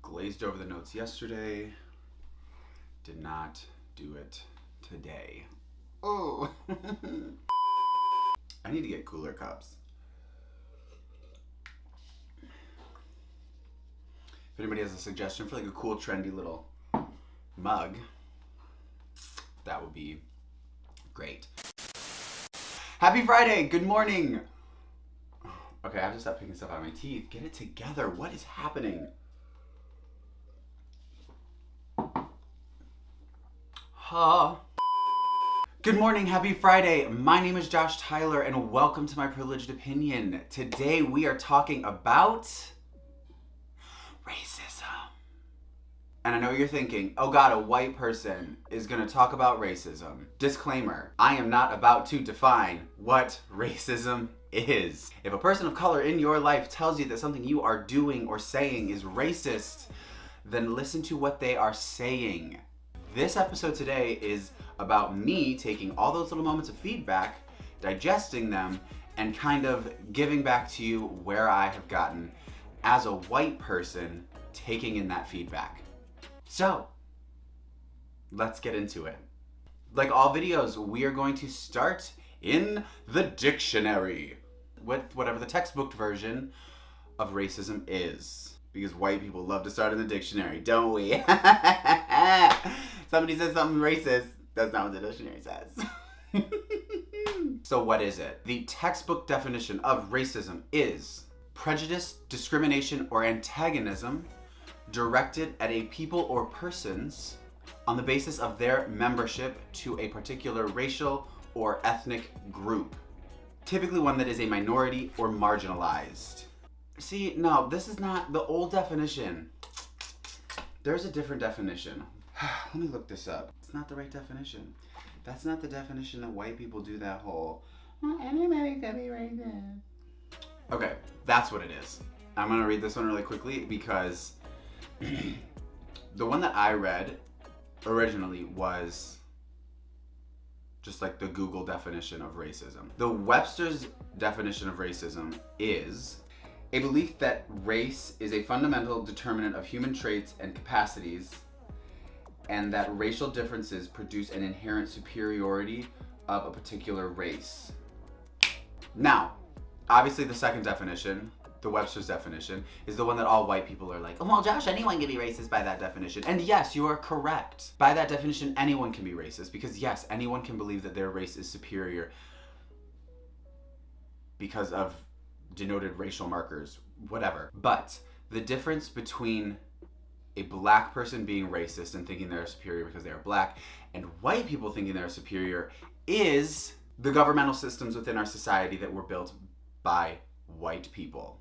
glazed over the notes yesterday. Did not do it today. Oh. I need to get cooler cups. If anybody has a suggestion for like a cool, trendy little mug, that would be great. Happy Friday! Good morning! Okay, I have to stop picking stuff out of my teeth. Get it together. What is happening? Huh? Good morning, happy Friday. My name is Josh Tyler and welcome to my privileged opinion. Today we are talking about racism. And I know you're thinking, oh God, a white person is gonna talk about racism. Disclaimer, I am not about to define what racism is. If a person of color in your life tells you that something you are doing or saying is racist, then listen to what they are saying. This episode today is about me taking all those little moments of feedback, digesting them, and kind of giving back to you where I have gotten as a white person taking in that feedback. So, let's get into it. Like all videos, we are going to start in the dictionary with whatever the textbook version of racism is. Because white people love to start in the dictionary, don't we? Somebody says something racist, that's not what the dictionary says. So what is it? The textbook definition of racism is prejudice, discrimination, or antagonism directed at a people or persons on the basis of their membership to a particular racial or ethnic group. Typically one that is a minority or marginalized. See, no, this is not the old definition. There's a different definition. Let me look this up. It's not the right definition. That's not the definition that white people do that whole, anybody can be racist. Okay, that's what it is. I'm gonna read this one really quickly because the one that I read originally was just like the Google definition of racism. The Webster's definition of racism is a belief that race is a fundamental determinant of human traits and capacities, and that racial differences produce an inherent superiority of a particular race. Now, obviously the second definition, the Webster's definition, is the one that all white people are like, oh, well, Josh, anyone can be racist by that definition. And yes, you are correct. By that definition, anyone can be racist because yes, anyone can believe that their race is superior because of denoted racial markers, whatever. But the difference between a black person being racist and thinking they're superior because they're black and white people thinking they're superior is the governmental systems within our society that were built by white people.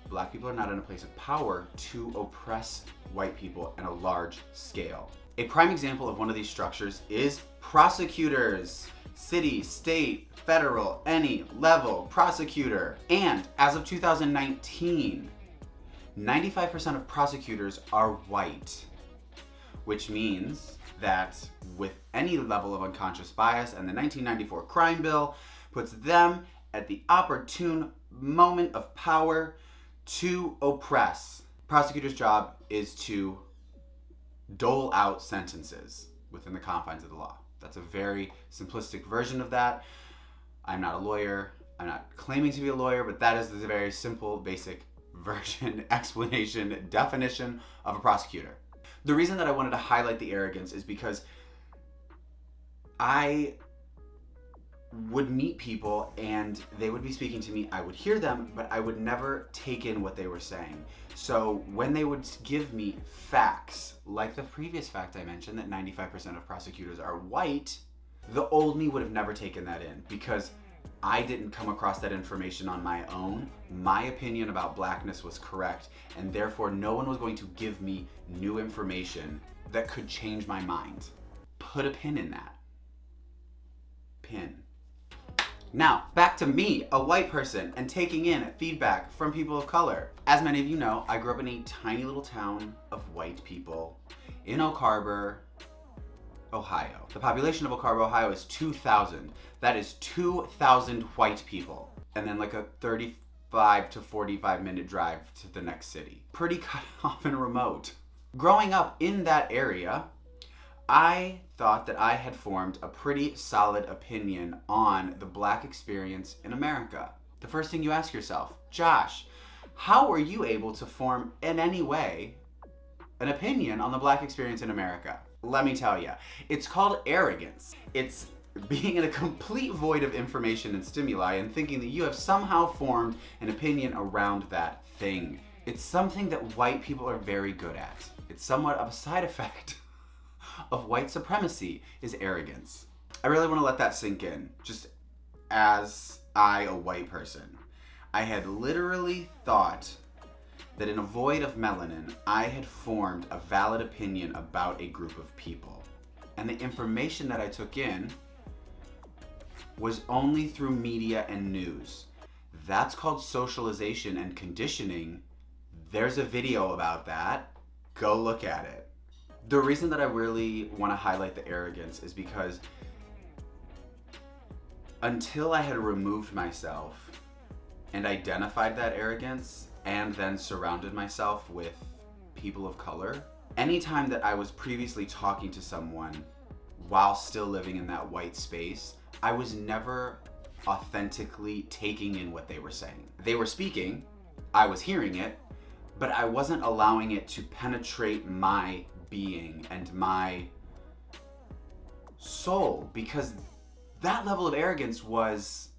Black people are not in a place of power to oppress white people on a large scale. A prime example of one of these structures is prosecutors. City, state, federal, any level prosecutor. And as of 2019, 95% of prosecutors are white, which means that with any level of unconscious bias, and the 1994 crime bill puts them at the opportune moment of power to oppress. Prosecutors' job is to dole out sentences within the confines of the law. That's a very simplistic version of that. I'm not a lawyer. I'm not claiming to be a lawyer, but that is the very simple, basic version, explanation, definition of a prosecutor. The reason that I wanted to highlight the arrogance is because I would meet people and they would be speaking to me. I would hear them, but I would never take in what they were saying. So when they would give me facts, like the previous fact I mentioned that 95% of prosecutors are white, the old me would have never taken that in because I didn't come across that information on my own. My opinion about blackness was correct, and therefore no one was going to give me new information that could change my mind. Put a pin in that. Pin. Now, back to me, a white person, and taking in feedback from people of color. As many of you know, I grew up in a tiny little town of white people in Oak Harbor, Ohio. The population of Oak Harbor, Ohio is 2,000. That is 2,000 white people. And then like a 5 to 45-minute drive to the next city. Pretty cut off and remote. Growing up in that area, I thought that I had formed a pretty solid opinion on the Black experience in America. The first thing you ask yourself, Josh, how were you able to form in any way an opinion on the Black experience in America? Let me tell you, it's called arrogance. It's being in a complete void of information and stimuli and thinking that you have somehow formed an opinion around that thing. It's something that white people are very good at. It's somewhat of a side effect of white supremacy is arrogance. I really want to let that sink in, just as a white person. I had literally thought that in a void of melanin, I had formed a valid opinion about a group of people. And the information that I took in was only through media and news. That's called socialization and conditioning. There's a video about that. Go look at it. The reason that I really want to highlight the arrogance is because until I had removed myself and identified that arrogance and then surrounded myself with people of color, anytime that I was previously talking to someone while still living in that white space, I was never authentically taking in what they were saying. They were speaking, I was hearing it, but I wasn't allowing it to penetrate my being and my soul, because that level of arrogance was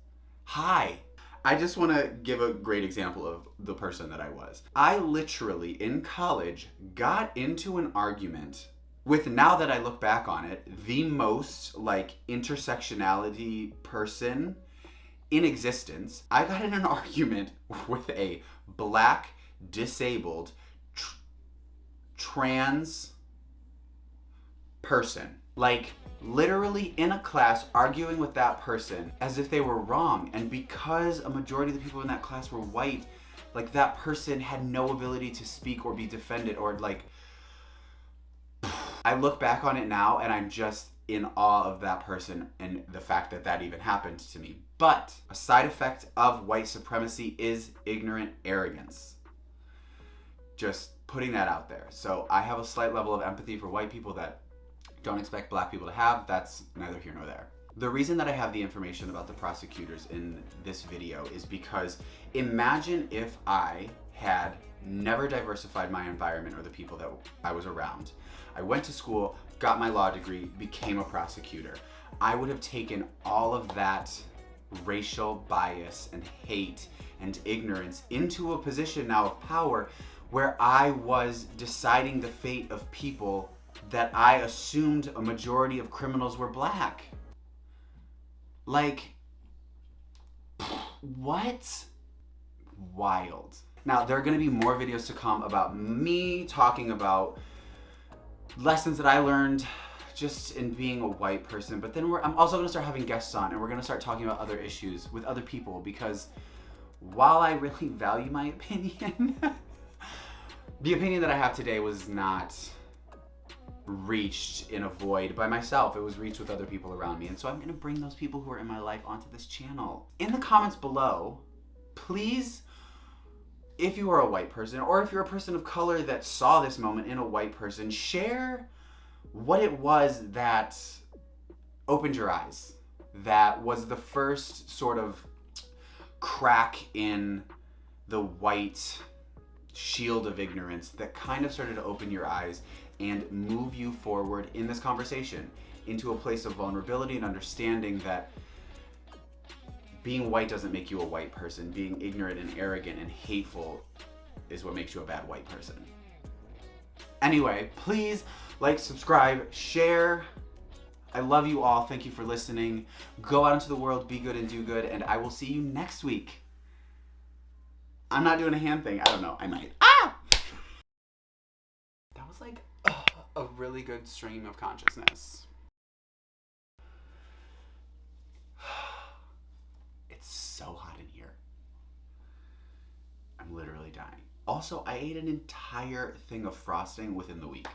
high. I just want to give a great example of the person that I was. I literally, in college, got into an argument with, now that I look back on it, the most intersectionality person in existence. I got in an argument with a Black, disabled, trans person. Literally in a class arguing with that person as if they were wrong. And because a majority of the people in that class were white, that person had no ability to speak or be defended or I look back on it now and I'm just in awe of that person and the fact that that even happened to me. But a side effect of white supremacy is ignorant arrogance. Just putting that out there. So I have a slight level of empathy for white people that don't expect Black people to have. That's neither here nor there. The reason that I have the information about the prosecutors in this video is because imagine if I had never diversified my environment or the people that I was around. I went to school, got my law degree, became a prosecutor. I would have taken all of that racial bias and hate and ignorance into a position now of power where I was deciding the fate of people that I assumed a majority of criminals were Black. What? Wild. Now, there are going to be more videos to come about me talking about lessons that I learned just in being a white person, but then I'm also going to start having guests on, and we're going to start talking about other issues with other people, because while I really value my opinion, the opinion that I have today was not reached in a void by myself. It was reached with other people around me. And so I'm going to bring those people who are in my life onto this channel. In the comments below, please, if you are a white person or if you're a person of color that saw this moment in a white person, share what it was that opened your eyes, that was the first sort of crack in the white shield of ignorance that kind of started to open your eyes and move you forward in this conversation into a place of vulnerability and understanding that being white doesn't make you a white person. Being ignorant and arrogant and hateful is what makes you a bad white person. Anyway, please subscribe, share. I love you all. Thank you for listening. Go out into the world, be good and do good, and I will see you next week. I'm not doing a hand thing. I don't know. I might. Ah! That was a really good stream of consciousness. It's so hot in here. I'm literally dying. Also, I ate an entire thing of frosting within the week.